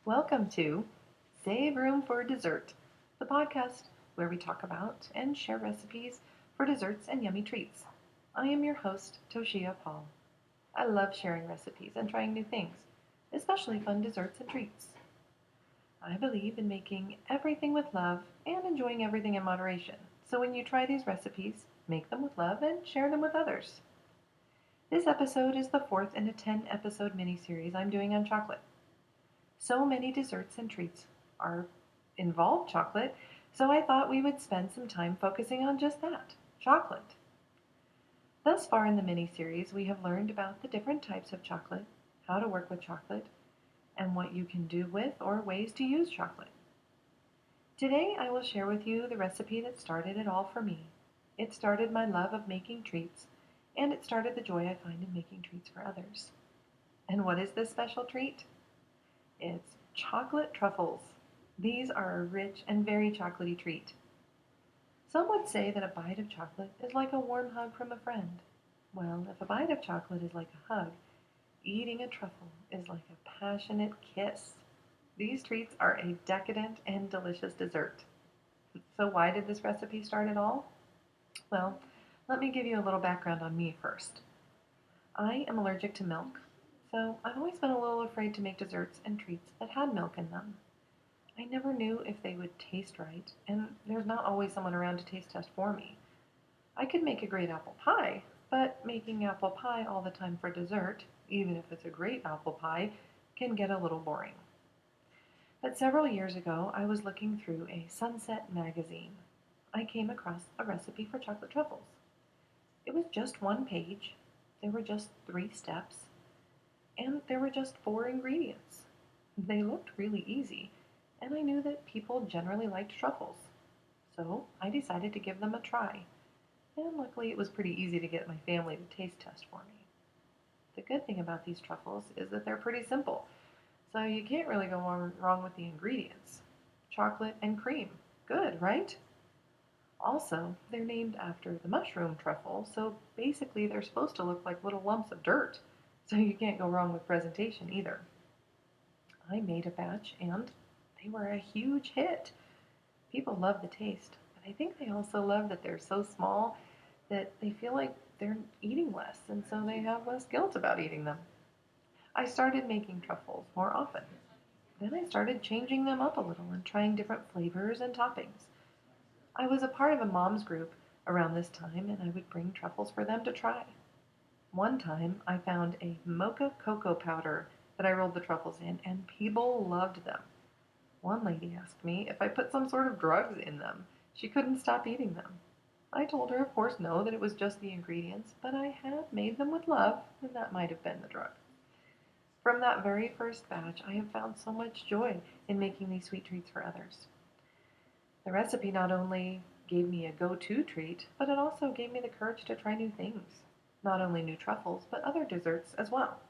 Welcome to Save Room for Dessert, the podcast where we talk about and share recipes for desserts and yummy treats. I am your host, Toshia Paul. I love sharing recipes and trying new things, especially fun desserts and treats. I believe in making everything with love and enjoying everything in moderation. So when you try these recipes, make them with love and share them with others. This episode is the fourth in a 10-episode mini-series I'm doing on chocolate. So many desserts and treats are involve chocolate, so I thought we would spend some time focusing on just that, chocolate. Thus far in the mini-series, we have learned about the different types of chocolate, how to work with chocolate, and what you can do with or ways to use chocolate. Today I will share with you the recipe that started it all for me. It started my love of making treats, and it started the joy I find in making treats for others. And what is this special treat? It's chocolate truffles. These are a rich and very chocolatey treat. Some would say that a bite of chocolate is like a warm hug from a friend. Well, if a bite of chocolate is like a hug, eating a truffle is like a passionate kiss. These treats are a decadent and delicious dessert. So why did this recipe start at all? Well, let me give you a little background on me first. I am allergic to milk, so I've always been a little afraid to make desserts and treats that had milk in them. I never knew if they would taste right, and there's not always someone around to taste test for me. I could make a great apple pie, but making apple pie all the time for dessert, even if it's a great apple pie, can get a little boring. But several years ago, I was looking through a Sunset magazine. I came across a recipe for chocolate truffles. It was just one page, there were just 3 steps, and there were just 4 ingredients. They looked really easy, and I knew that people generally liked truffles. So I decided to give them a try, and luckily it was pretty easy to get my family to taste test for me. The good thing about these truffles is that they're pretty simple, so you can't really go wrong with the ingredients. Chocolate and cream. Good, right? Also, they're named after the mushroom truffle, so basically they're supposed to look like little lumps of dirt, so you can't go wrong with presentation either. I made a batch and they were a huge hit. People love the taste, but I think they also love that they're so small that they feel like they're eating less, and so they have less guilt about eating them. I started making truffles more often. Then I started changing them up a little and trying different flavors and toppings. I was a part of a mom's group around this time, and I would bring truffles for them to try. One time I found a mocha cocoa powder that I rolled the truffles in, and people loved them. One lady asked me if I put some sort of drugs in them. She couldn't stop eating them. I told her, of course, no, that it was just the ingredients, but I had made them with love, and that might have been the drug. From that very first batch, I have found so much joy in making these sweet treats for others. The recipe not only gave me a go-to treat, but it also gave me the courage to try new things. Not only new truffles, but other desserts as well.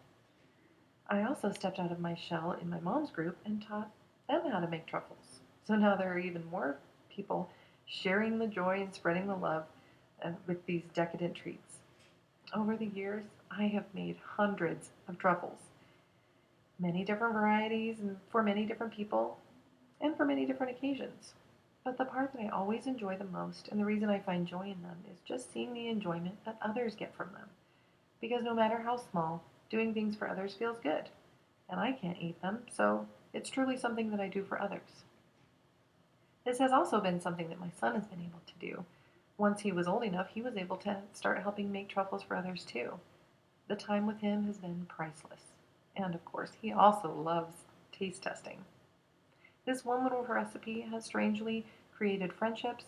I also stepped out of my shell in my mom's group and taught them how to make truffles. So now there are even more people sharing the joy and spreading the love with these decadent treats. Over the years, I have made hundreds of truffles, many different varieties and for many different people and for many different occasions. But the part that I always enjoy the most and the reason I find joy in them is just seeing the enjoyment that others get from them. Because no matter how small, doing things for others feels good. And I can't eat them, so it's truly something that I do for others. This has also been something that my son has been able to do. Once he was old enough, he was able to start helping make truffles for others too. The time with him has been priceless. And of course, he also loves taste testing. This one little recipe has strangely created friendships,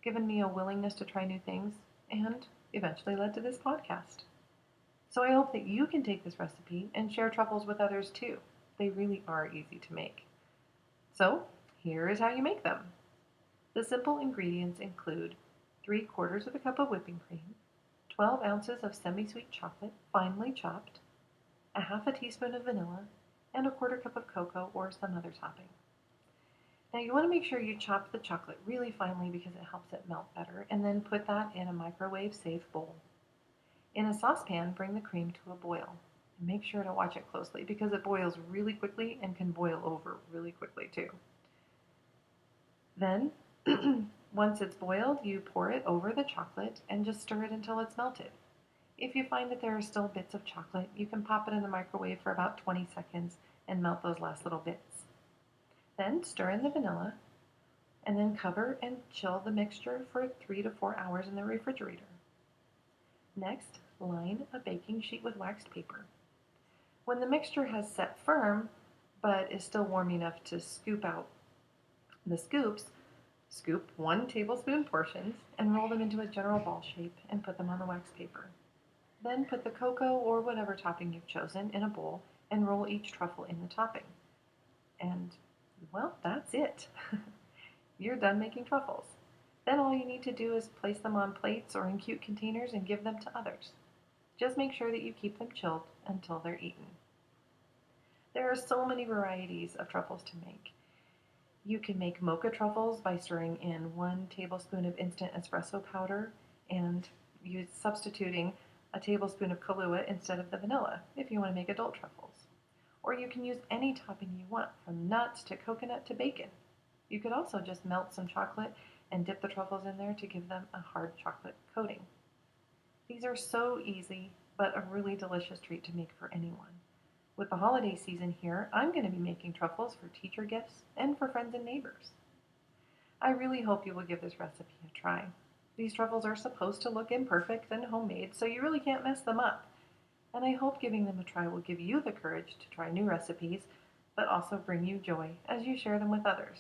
given me a willingness to try new things, and eventually led to this podcast. So I hope that you can take this recipe and share truffles with others too. They really are easy to make. So here is how you make them. The simple ingredients include 3/4 of a cup of whipping cream, 12 ounces of semi-sweet chocolate, finely chopped, a half a teaspoon of vanilla, and a 1/4 cup of cocoa or some other topping. Now you want to make sure you chop the chocolate really finely because it helps it melt better, and then put that in a microwave-safe bowl. In a saucepan, bring the cream to a boil. And make sure to watch it closely because it boils really quickly and can boil over too. Then, once it's boiled, you pour it over the chocolate and just stir it until it's melted. If you find that there are still bits of chocolate, you can pop it in the microwave for about 20 seconds and melt those last little bits. Then stir in the vanilla and then cover and chill the mixture for 3 to 4 hours in the refrigerator. Next, line a baking sheet with waxed paper. When the mixture has set firm, but is still warm enough to scoop out the scoops, scoop 1 tablespoon portions and roll them into a general ball shape and put them on the wax paper. Then put the cocoa or whatever topping you've chosen in a bowl and roll each truffle in the topping. And, well, that's it. You're done making truffles. Then all you need to do is place them on plates or in cute containers and give them to others. Just make sure that you keep them chilled until they're eaten. There are so many varieties of truffles to make. You can make mocha truffles by stirring in 1 tablespoon of instant espresso powder and substituting a tablespoon of Kahlua instead of the vanilla if you want to make adult truffles. Or you can use any topping you want, from nuts to coconut to bacon. You could also just melt some chocolate and dip the truffles in there to give them a hard chocolate coating. These are so easy, but a really delicious treat to make for anyone. With the holiday season here, I'm going to be making truffles for teacher gifts and for friends and neighbors. I really hope you will give this recipe a try. These truffles are supposed to look imperfect and homemade, so you really can't mess them up. And I hope giving them a try will give you the courage to try new recipes, but also bring you joy as you share them with others.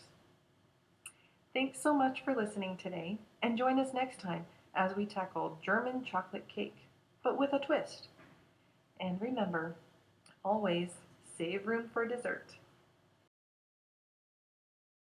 Thanks so much for listening today, and join us next time as we tackle German chocolate cake, but with a twist. And remember, always save room for dessert.